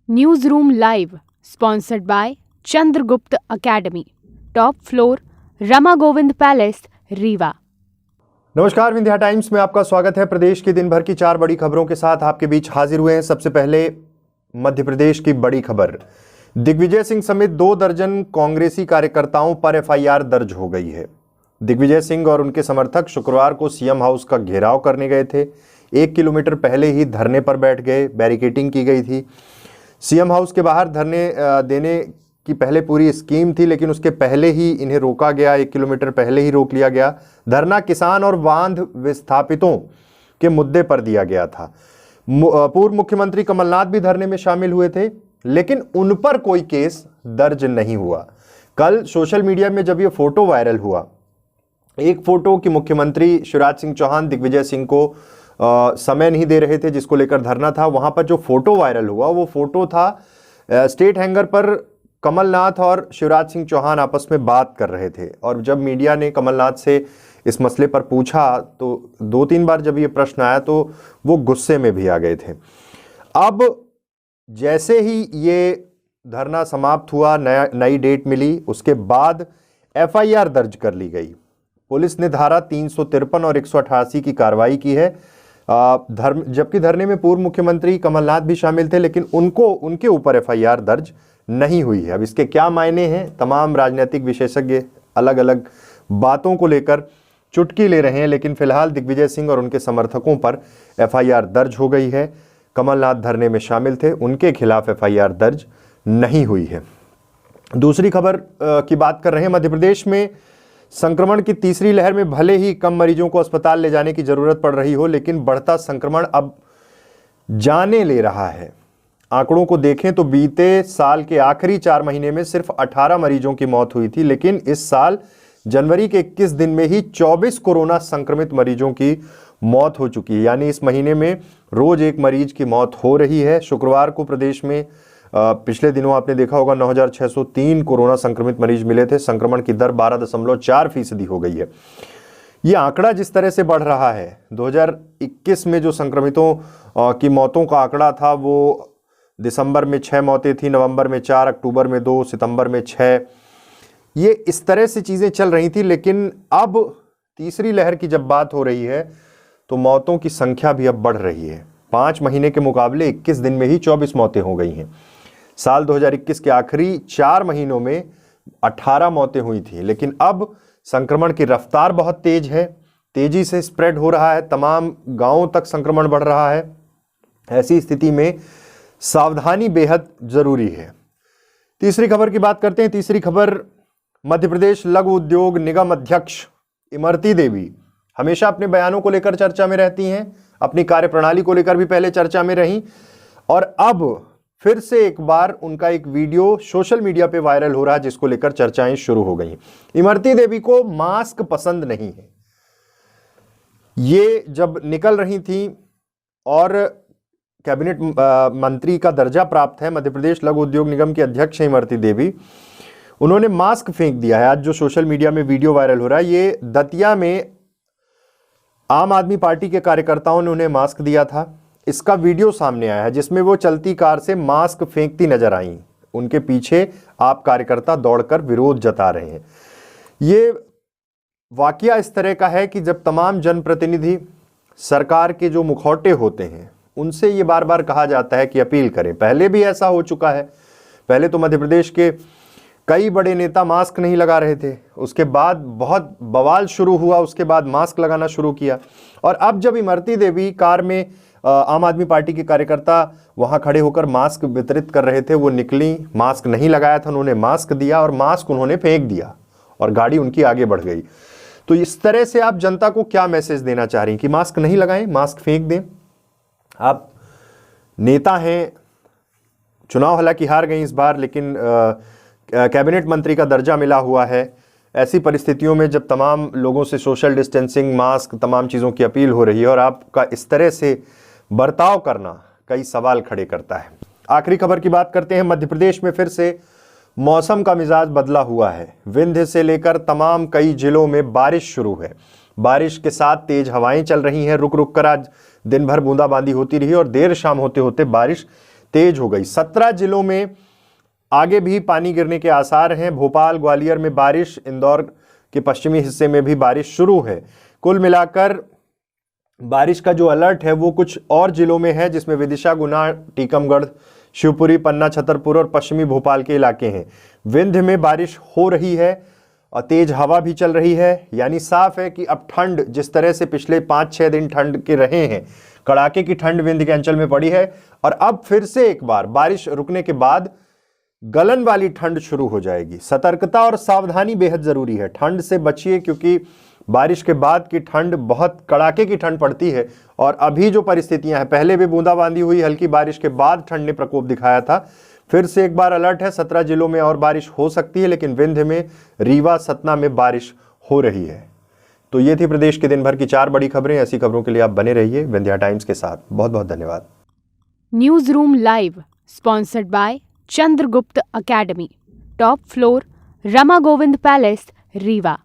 News room live sponsored by Chandragupta academy, top floor, Rama Govind palace, Rewa. नमस्कार, Vindhya times में आपका स्वागत है। प्रदेश की दिन भर की 4 बड़ी खबरों के साथ आपके बीच हाजिर हुए हैं। सबसे पहले मध्य प्रदेश की बड़ी खबर। दिग्विजय सिंह समेत 2 दर्जन कांग्रेसी कार्यकर्ताओं पर एफआईआर दर्ज हो गई है। दिग्विजय सिंह और उनके समर्थक शुक्रवार को सीएम हाउस का घेराव करने गए थे। 1 किलोमीटर पहले ही धरने पर बैठ गए, बैरिकेडिंग की गई थी। सीएम हाउस के बाहर धरने देने की पहले पूरी स्कीम थी, लेकिन उसके पहले ही इन्हें रोका गया। 1 किलोमीटर पहले ही रोक लिया गया। धरना किसान और बांध विस्थापितों के मुद्दे पर दिया गया था। पूर्व मुख्यमंत्री कमलनाथ भी धरने में शामिल हुए थे, लेकिन उन पर कोई केस दर्ज नहीं हुआ। कल सोशल मीडिया में जब ये फोटो वायरल हुआ, एक फोटो कि मुख्यमंत्री शिवराज सिंह चौहान दिग्विजय सिंह को समय नहीं दे रहे थे, जिसको लेकर धरना था, वहां पर जो फोटो वायरल हुआ वो फोटो था स्टेट हैंगर पर कमलनाथ और शिवराज सिंह चौहान आपस में बात कर रहे थे। और जब मीडिया ने कमलनाथ से इस मसले पर पूछा तो 2-3 बार जब ये प्रश्न आया तो वो गुस्से में भी आ गए थे। अब जैसे ही ये धरना समाप्त हुआ, नई डेट मिली, उसके बाद एफआईआर दर्ज कर ली गई। पुलिस ने धारा 353 और 188 की कार्रवाई की है। जबकि धरने में पूर्व मुख्यमंत्री कमलनाथ भी शामिल थे, लेकिन उनके ऊपर एफआईआर दर्ज नहीं हुई है। अब इसके क्या मायने हैं, तमाम राजनीतिक विशेषज्ञ अलग अलग बातों को लेकर चुटकी ले रहे हैं, लेकिन फिलहाल दिग्विजय सिंह और उनके समर्थकों पर एफआईआर दर्ज हो गई है। कमलनाथ धरने में शामिल थे, उनके खिलाफ एफआईआर दर्ज नहीं हुई है। दूसरी खबर की बात कर रहे हैं। मध्य प्रदेश में संक्रमण की तीसरी लहर में भले ही कम मरीजों को अस्पताल ले जाने की जरूरत पड़ रही हो, लेकिन बढ़ता संक्रमण अब जाने ले रहा है। आंकड़ों को देखें तो बीते साल के आखिरी 4 महीने में सिर्फ 18 मरीजों की मौत हुई थी, लेकिन इस साल जनवरी के 21 दिन में ही 24 कोरोना संक्रमित मरीजों की मौत हो चुकी है। यानी इस महीने में रोज एक मरीज की मौत हो रही है। शुक्रवार को प्रदेश में पिछले दिनों आपने देखा होगा 9,603 कोरोना संक्रमित मरीज मिले थे। संक्रमण की दर 12.4% हो गई है। ये आंकड़ा जिस तरह से बढ़ रहा है, 2021 में जो संक्रमितों की मौतों का आंकड़ा था वो दिसंबर में 6 मौतें थी, नवंबर में 4, अक्टूबर में 2, सितंबर में 6। ये इस तरह से चीज़ें चल रही थी, लेकिन अब तीसरी लहर की जब बात हो रही है तो मौतों की संख्या भी अब बढ़ रही है। 5 महीने के मुकाबले 21 दिन में ही 24 मौतें हो गई हैं। साल 2021 के आखिरी 4 महीनों में 18 मौतें हुई थी, लेकिन अब संक्रमण की रफ्तार बहुत तेज है, तेजी से स्प्रेड हो रहा है, तमाम गांवों तक संक्रमण बढ़ रहा है। ऐसी स्थिति में सावधानी बेहद जरूरी है। तीसरी खबर की बात करते हैं। तीसरी खबर, मध्य प्रदेश लघु उद्योग निगम अध्यक्ष इमरती देवी हमेशा अपने बयानों को लेकर चर्चा में रहती हैं, अपनी कार्यप्रणाली को लेकर भी पहले चर्चा में रहीं, और अब फिर से एक बार उनका एक वीडियो सोशल मीडिया पे वायरल हो रहा है, जिसको लेकर चर्चाएं शुरू हो गई। इमरती देवी को मास्क पसंद नहीं है। ये जब निकल रही थी और कैबिनेट मंत्री का दर्जा प्राप्त है, मध्य प्रदेश लघु उद्योग निगम की अध्यक्ष है इमरती देवी, उन्होंने मास्क फेंक दिया है। आज जो सोशल मीडिया में वीडियो वायरल हो रहा है, ये दतिया में आम आदमी पार्टी के कार्यकर्ताओं ने उन्हें मास्क दिया था। इसका वीडियो सामने आया है, जिसमें वो चलती कार से मास्क फेंकती नजर आई। उनके पीछे आप कार्यकर्ता दौड़कर विरोध जता रहे हैं। ये वाकया इस तरह का है कि जब तमाम जनप्रतिनिधि सरकार के जो मुखौटे होते हैं उनसे ये बार बार कहा जाता है कि अपील करें। पहले भी ऐसा हो चुका है। पहले तो मध्य प्रदेश के कई बड़े नेता मास्क नहीं लगा रहे थे, उसके बाद बहुत बवाल शुरू हुआ, उसके बाद मास्क लगाना शुरू किया। और अब जब इमरती देवी कार में आम आदमी पार्टी के कार्यकर्ता वहां खड़े होकर मास्क वितरित कर रहे थे, वो निकली, मास्क नहीं लगाया था, उन्होंने मास्क दिया और मास्क उन्होंने फेंक दिया और गाड़ी उनकी आगे बढ़ गई। तो इस तरह से आप जनता को क्या मैसेज देना चाह रही हैं कि मास्क नहीं लगाएं, मास्क फेंक दें? आप नेता हैं, चुनाव हालांकि हार गई इस बार, लेकिन कैबिनेट मंत्री का दर्जा मिला हुआ है। ऐसी परिस्थितियों में जब तमाम लोगों से सोशल डिस्टेंसिंग, मास्क, तमाम चीज़ों की अपील हो रही है और आपका इस तरह से बर्ताव करना कई सवाल खड़े करता है। आखिरी खबर की बात करते हैं। मध्य प्रदेश में फिर से मौसम का मिजाज बदला हुआ है। विंध्य से लेकर तमाम कई जिलों में बारिश शुरू है। बारिश के साथ तेज हवाएं चल रही हैं। रुक रुक कर आज दिन भर बूंदाबांदी होती रही और देर शाम होते होते बारिश तेज हो गई। 17 जिलों में आगे भी पानी गिरने के आसार हैं। भोपाल ग्वालियर में बारिश, इंदौर के पश्चिमी हिस्से में भी बारिश शुरू है। कुल मिलाकर बारिश का जो अलर्ट है वो कुछ और जिलों में है, जिसमें विदिशा, गुना, टीकमगढ़, शिवपुरी, पन्ना, छतरपुर और पश्चिमी भोपाल के इलाके हैं। विंध्य में बारिश हो रही है और तेज हवा भी चल रही है। यानी साफ है कि अब ठंड जिस तरह से पिछले 5-6 दिन ठंड के रहे हैं, कड़ाके की ठंड विंध्य के अंचल में पड़ी है और अब फिर से एक बार बारिश रुकने के बाद गलन वाली ठंड शुरू हो जाएगी। सतर्कता और सावधानी बेहद जरूरी है। ठंड से बचिए, क्योंकि बारिश के बाद की ठंड बहुत कड़ाके की ठंड पड़ती है और अभी जो परिस्थितियां हैं, पहले भी बूंदाबांदी हुई, हल्की बारिश के बाद ठंड ने प्रकोप दिखाया था। फिर से एक बार अलर्ट है। 17 जिलों में और बारिश हो सकती है, लेकिन विंध्य में, रीवा, सतना में बारिश हो रही है। तो ये थी प्रदेश के दिन भर की 4 बड़ी खबरें। ऐसी खबरों के लिए आप बने रहिए विंध्या टाइम्स के साथ। बहुत बहुत धन्यवाद। News room live sponsored by Chandragupta academy, top floor, Rama Govind palace, Rewa.